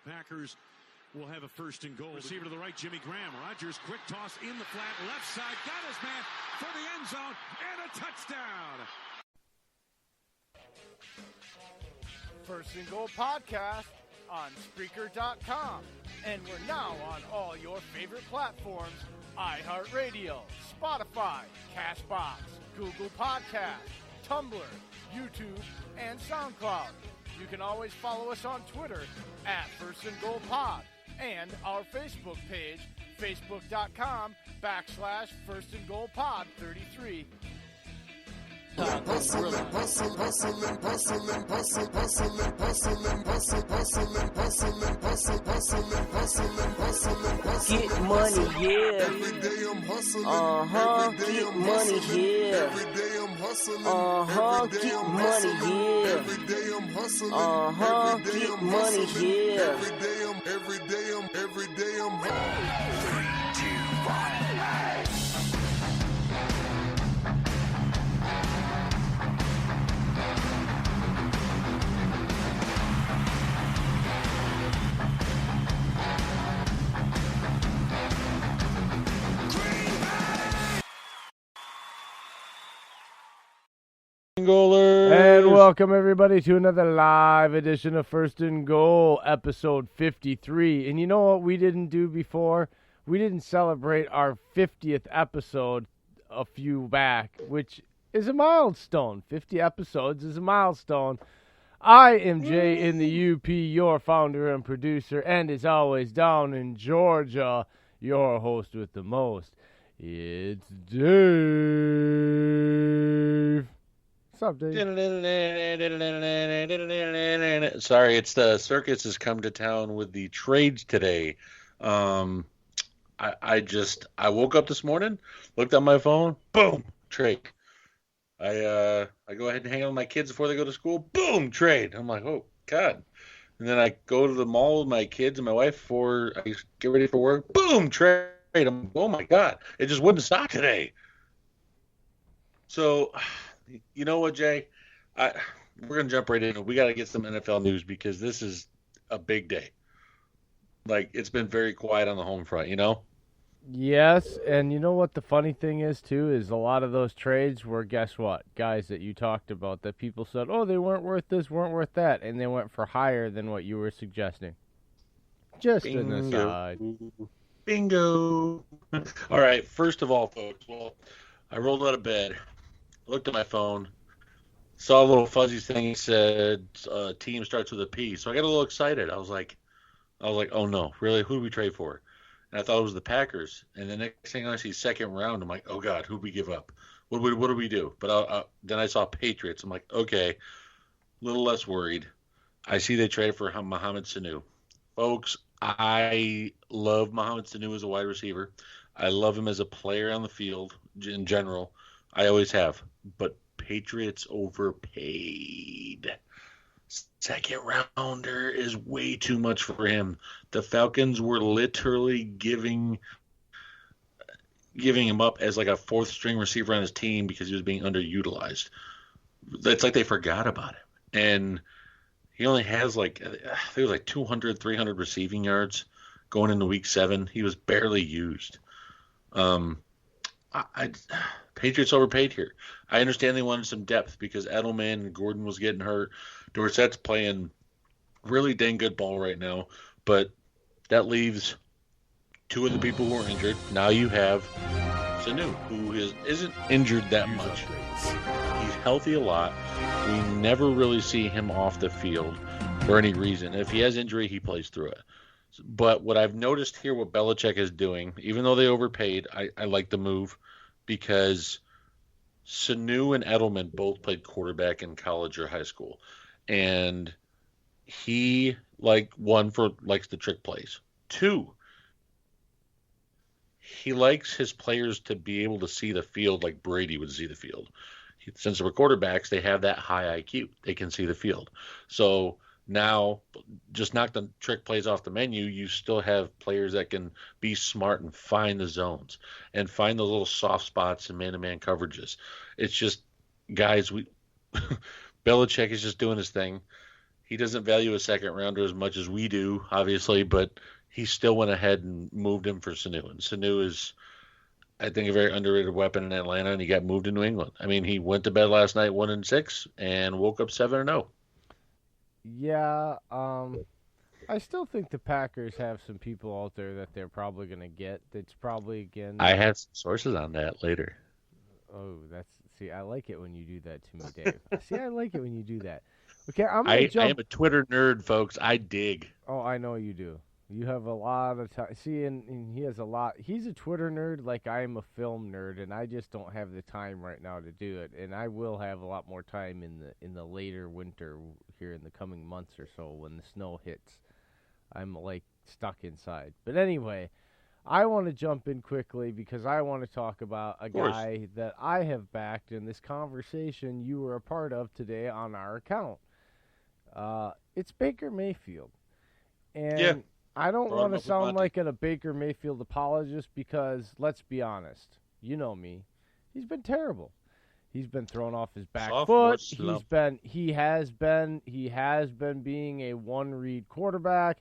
Packers will have a first and goal. Receiver to the right, Jimmy Graham. Rodgers, quick toss in the flat left side. Got his man for the end zone and a touchdown. First and Goal podcast on Spreaker.com. And we're now on all your favorite platforms: iHeartRadio, Spotify, Castbox, Google Podcasts, Tumblr, YouTube, and SoundCloud. You can always follow us on Twitter at First and Goal Pod and our Facebook page, facebook.com/First and Goal Pod 33. Get money, yeah. Get money, yeah. Get money, yeah. Get money, yeah. Every day I'm 3, 2, 1. And welcome everybody to another live edition of First and Goal, episode 53. And you know what we didn't do before? We didn't celebrate our 50th episode a few back, which is a milestone. 50 episodes is a milestone. I am Jay in the UP, your founder and producer, and as always, down in Georgia, your host with the most. It's Dave. What's up, Dave? Sorry, it's the circus has come to town with the trades today. I woke up this morning, looked on my phone, boom, trade. I go ahead and hang out with my kids before they go to school, boom, trade. I'm like, oh God. And then I go to the mall with my kids and my wife before I get ready for work, boom, trade. I'm like, oh my God, it just wouldn't stop today. So, you know what, Jay? We're going to jump right in. We got to get some NFL news because this is a big day. Like, it's been very quiet on the home front, you know? Yes, and you know what the funny thing is, too, is a lot of those trades were, guess what, guys that you talked about that people said, oh, they weren't worth this, weren't worth that, and they went for higher than what you were suggesting. Just an aside. Bingo. All right, first of all, folks, well, I rolled out of bed, looked at my phone, saw a little fuzzy thing that said team starts with a P. So I got a little excited. I was like, oh no, really? Who do we trade for? And I thought it was the Packers. And the next thing I see, second round, I'm like, oh God, who'd we give up? What do we do? But then I saw Patriots. I'm like, okay, a little less worried. I see they traded for Mohamed Sanu. Folks, I love Mohamed Sanu as a wide receiver. I love him as a player on the field in general. I always have. But Patriots overpaid. Second rounder is way too much for him. The Falcons were literally giving him up as like a fourth string receiver on his team because he was being underutilized. It's like they forgot about him. And he only has like, I think it was like 200, 300 receiving yards going into week 7. He was barely used. Patriots overpaid here. I understand they wanted some depth because Edelman and Gordon was getting hurt. Dorsett's playing really dang good ball right now, but that leaves two of the people who are injured. Now you have Sanu, who isn't injured that much. He's healthy a lot. We never really see him off the field for any reason. If he has injury, he plays through it. But what I've noticed here, what Belichick is doing, even though they overpaid, I like the move because Sanu and Edelman both played quarterback in college or high school. And he, likes the trick plays. 2, he likes his players to be able to see the field like Brady would see the field. Since they were quarterbacks, they have that high IQ. They can see the field. So now, just knock the trick plays off the menu, you still have players that can be smart and find the zones and find the little soft spots and man-to-man coverages. It's just, guys, Belichick is just doing his thing. he doesn't value a second rounder as much as we do, obviously, but he still went ahead and moved him for Sanu. And Sanu is, I think, a very underrated weapon in Atlanta, and he got moved to New England. I mean, he went to bed last night 1-6 and woke up 7-0. Yeah, I still think the Packers have some people out there that they're probably going to get. It's probably, again... I have some sources on that later. Oh, see, I like it when you do that to me, Dave. See, I like it when you do that. Okay, I'm I going to jump... I am a Twitter nerd, folks. I dig. Oh, I know you do. You have a lot of time. See, and he has a lot. He's a Twitter nerd like I am a film nerd, and I just don't have the time right now to do it. And I will have a lot more time in the later winter here in the coming months or so when the snow hits. I'm like stuck inside. But anyway, I want to jump in quickly because I want to talk about a guy that I have backed in this conversation you were a part of today on our account. It's Baker Mayfield. And yeah. I don't want to sound like a Baker Mayfield apologist because, let's be honest, you know me, he's been terrible. He's been thrown off his back foot. He has been being a one-read quarterback.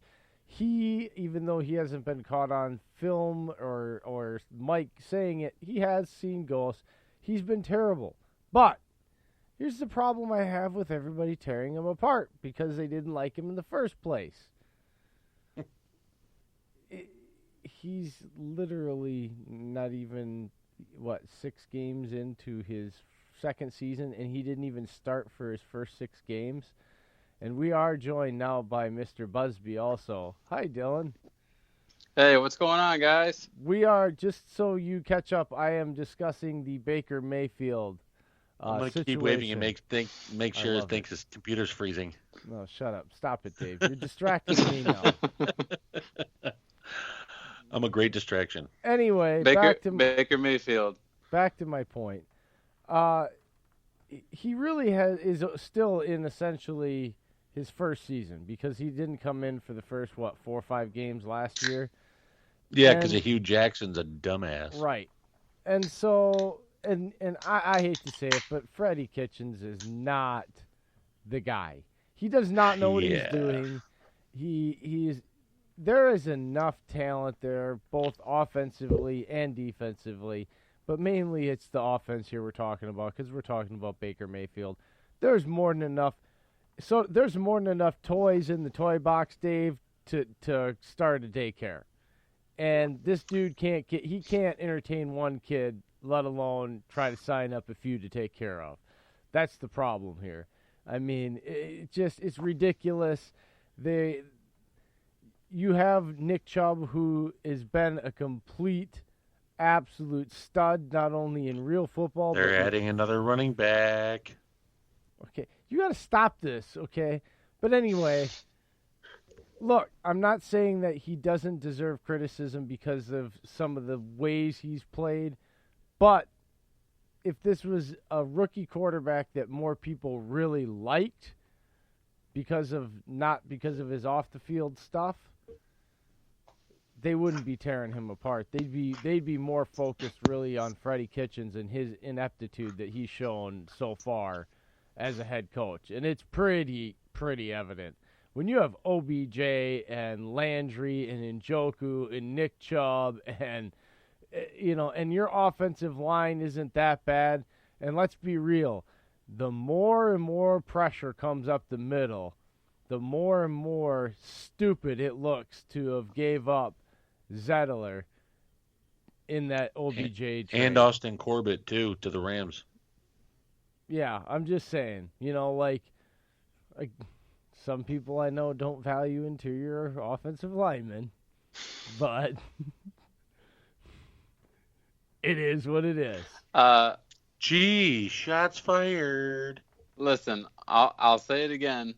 Even though he hasn't been caught on film or Mike saying it, he has seen ghosts. He's been terrible. But here's the problem I have with everybody tearing him apart because they didn't like him in the first place. He's literally not even, 6 games into his second season, and he didn't even start for his first 6 games. And we are joined now by Mr. Busby also. Hi, Dillon. Hey, what's going on, guys? We are, just so you catch up, I am discussing the Baker Mayfield I'm going to keep waving and make sure it thinks his computer's freezing. No, shut up. Stop it, Dave. You're distracting me now. I'm a great distraction. Anyway, Baker Mayfield. Back to my point. He really is still in essentially his first season because he didn't come in for the first 4 or 5 games last year. Yeah, because Hugh Jackson's a dumbass. Right. And so, and I hate to say it, but Freddie Kitchens is not the guy. He does not know what he's doing. There is enough talent there, both offensively and defensively, but mainly it's the offense here we're talking about because we're talking about Baker Mayfield. There's more than enough. So there's more than enough toys in the toy box, Dave, to start a daycare. And this dude can't entertain one kid, let alone try to sign up a few to take care of. That's the problem here. I mean, it's ridiculous. You have Nick Chubb, who has been a complete, absolute stud, not only in real football. They're adding another running back. Okay, you got to stop this, okay? But anyway, look, I'm not saying that he doesn't deserve criticism because of some of the ways he's played, but if this was a rookie quarterback that more people really liked not because of his off the field stuff, they wouldn't be tearing him apart. They'd be more focused really on Freddie Kitchens and his ineptitude that he's shown so far as a head coach. And it's pretty evident. When you have OBJ and Landry and Njoku and Nick Chubb and and your offensive line isn't that bad, and let's be real, the more and more pressure comes up the middle, the more and more stupid it looks to have gave up Zettler in that OBJ trade. And Austin Corbett, too, to the Rams. Yeah, I'm just saying, like some people I know don't value interior offensive linemen, but it is what it is. Gee, shots fired. Listen, I'll say it again.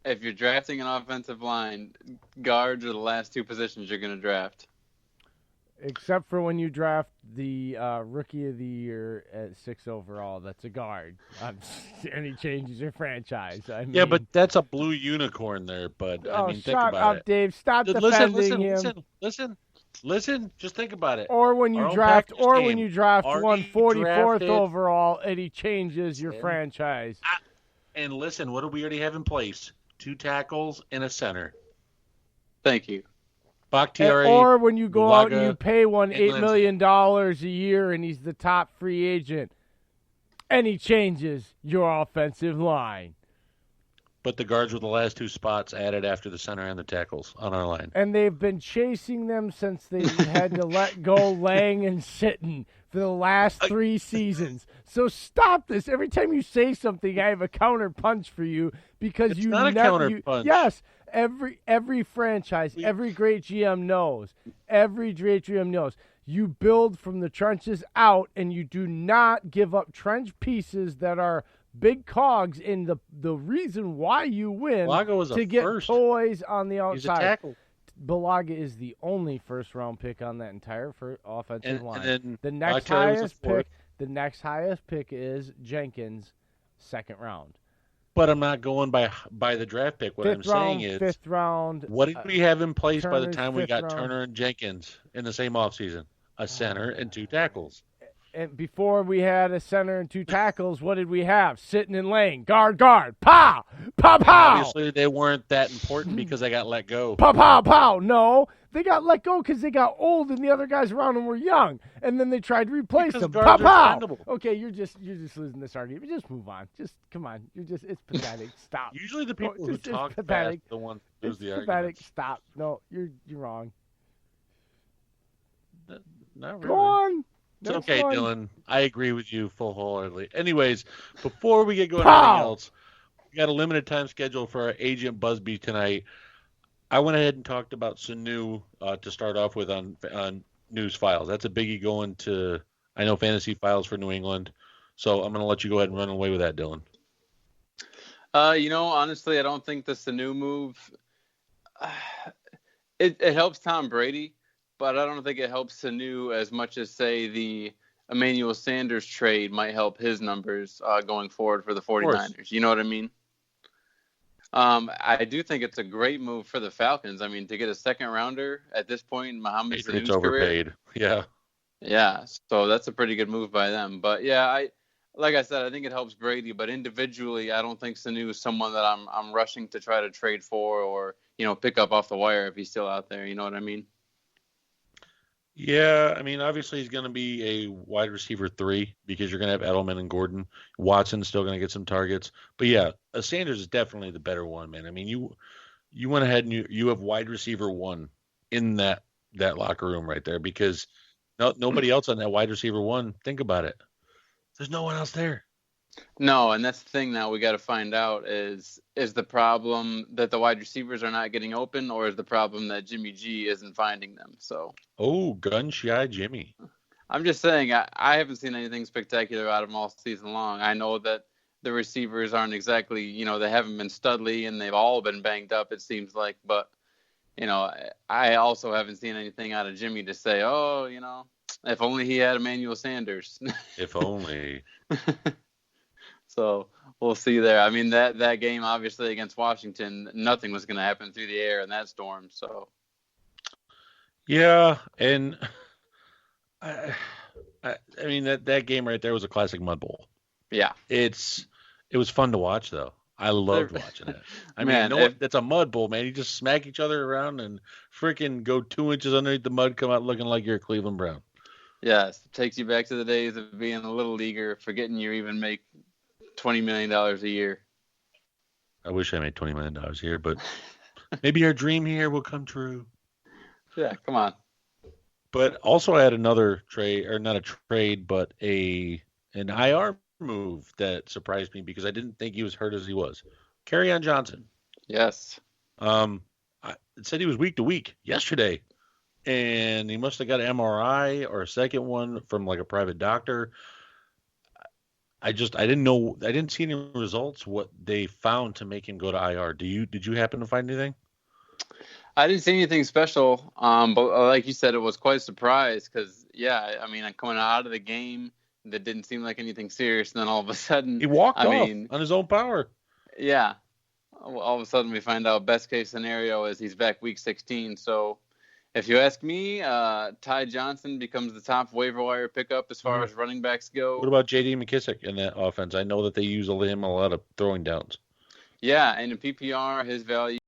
If you're drafting an offensive line, guards are the last 2 positions you're going to draft. Except for when you draft the Rookie of the Year at 6 overall. That's a guard. And he changes your franchise. I mean, yeah, but that's a blue unicorn there, bud. Oh, I mean, think shut about up, it. Dave. Stop defending him. Listen. Just think about it. Or when you draft 144th overall and he changes your franchise. And listen, what do we already have in place? 2 tackles, and a center. Thank you. Bakhtiari, or when you go out and you Laga, pay one and $8 Lindsey. million a year and he's the top free agent, and he changes your offensive line. But the guards were the last 2 spots added after the center and the tackles on our line. And they've been chasing them since they had to let go Lang and Sitton for the last 3 seasons. So stop this. Every time you say something, I have a counter punch for you because It's you not a counter punch. Yes, every franchise, every great GM knows. Every great GM knows. You build from the trenches out, and you do not give up trench pieces that are big cogs in the reason why you win Laga was to a get first. toys on the He's a outside. tackle. Balaga is the only first-round pick on that entire offensive line. And then The next Bakhtiari was a highest fourth. pick, the next highest pick is Jenkins, second round. But I'm not going by the draft pick. What I'm saying is, fifth round. what did we have in place by the Turner's time we fifth got round. Turner and Jenkins in the same offseason? A center and 2 tackles. And before we had a center and 2 tackles, what did we have? Sitting in lane, guard, pow, pow, pow. Obviously, they weren't that important because they got let go. Pow, pow, pow. No, they got let go because they got old and the other guys around them were young. And then they tried to replace Because them. guards Pow, are pow. expendable. Okay, you're just losing this argument. Just move on. Just come on. It's pathetic. Stop. Usually the people who It's talk fast pathetic. are the ones who lose It's the pathetic. arguments. Stop. No, you're wrong. Not really. Go on. It's Next okay, one. Dylan. I agree with you full-heartedly. Anyways, before we get going Pow! anything else, we got a limited time schedule for our Agent Busby tonight. I went ahead and talked about Sanu to start off with on News Files. That's a biggie going to, I know, Fantasy Files for New England. So I'm going to let you go ahead and run away with that, Dylan. Honestly, I don't think the Sanu move, it helps Tom Brady, but I don't think it helps Sanu as much as, say, the Emmanuel Sanders trade might help his numbers going forward for the 49ers. You know what I mean? I do think it's a great move for the Falcons. I mean, to get a second rounder at this point in Mohamed Patriots Sanu's overpaid. career. Yeah. Yeah, so that's a pretty good move by them. But yeah, like I said, I think it helps Brady, but individually, I don't think Sanu is someone that I'm rushing to try to trade for or, pick up off the wire if he's still out there. You know what I mean? Yeah, I mean, obviously he's going to be a wide receiver 3 because you're going to have Edelman and Gordon. Watson's still going to get some targets. But yeah, Sanders is definitely the better one, man. I mean, you went ahead and you have wide receiver 1 in that locker room right there because nobody else on that wide receiver 1, think about it. There's no one else there. No, and that's the thing now we got to find out is the problem that the wide receivers are not getting open, or is the problem that Jimmy G isn't finding them? So, Gun shy Jimmy. I'm just saying I haven't seen anything spectacular out of him all season long. I know that the receivers aren't exactly, they haven't been studly and they've all been banged up, it seems like. But, I also haven't seen anything out of Jimmy to say, if only he had Emmanuel Sanders. If only. So we'll see there. I mean, that game, obviously, against Washington, nothing was going to happen through the air in that storm. So, yeah, and I mean that game right there was a classic mud bowl. yeah. It was fun to watch, though. I loved watching it. I Man, mean, that's a mud bowl, man. You just smack each other around and freaking go 2 inches underneath the mud, come out looking like you're a Cleveland Brown. Yes, it takes you back to the days of being a little leaguer, forgetting you even make $20 million a year. I wish I made $20 million a year, but maybe our dream here will come true. Yeah, come on. But also I had another trade, or not a trade, but an IR move that surprised me because I didn't think he was hurt as he was. Kerryon Johnson. Yes. It said he was week to week yesterday, and he must have got an MRI or a second one from like a private doctor. I didn't see any results, what they found to make him go to IR. Did you happen to find anything? I didn't see anything special, but like you said, it was quite a surprise because, yeah, I mean, coming out of the game, that didn't seem like anything serious, and then all of a sudden... He walked off on his own power. Yeah. All of a sudden we find out best case scenario is he's back week 16, so... If you ask me, Ty Johnson becomes the top waiver wire pickup as far as running backs go. What about J.D. McKissick in that offense? I know that they use him a lot of throwing downs. Yeah, and in PPR, his value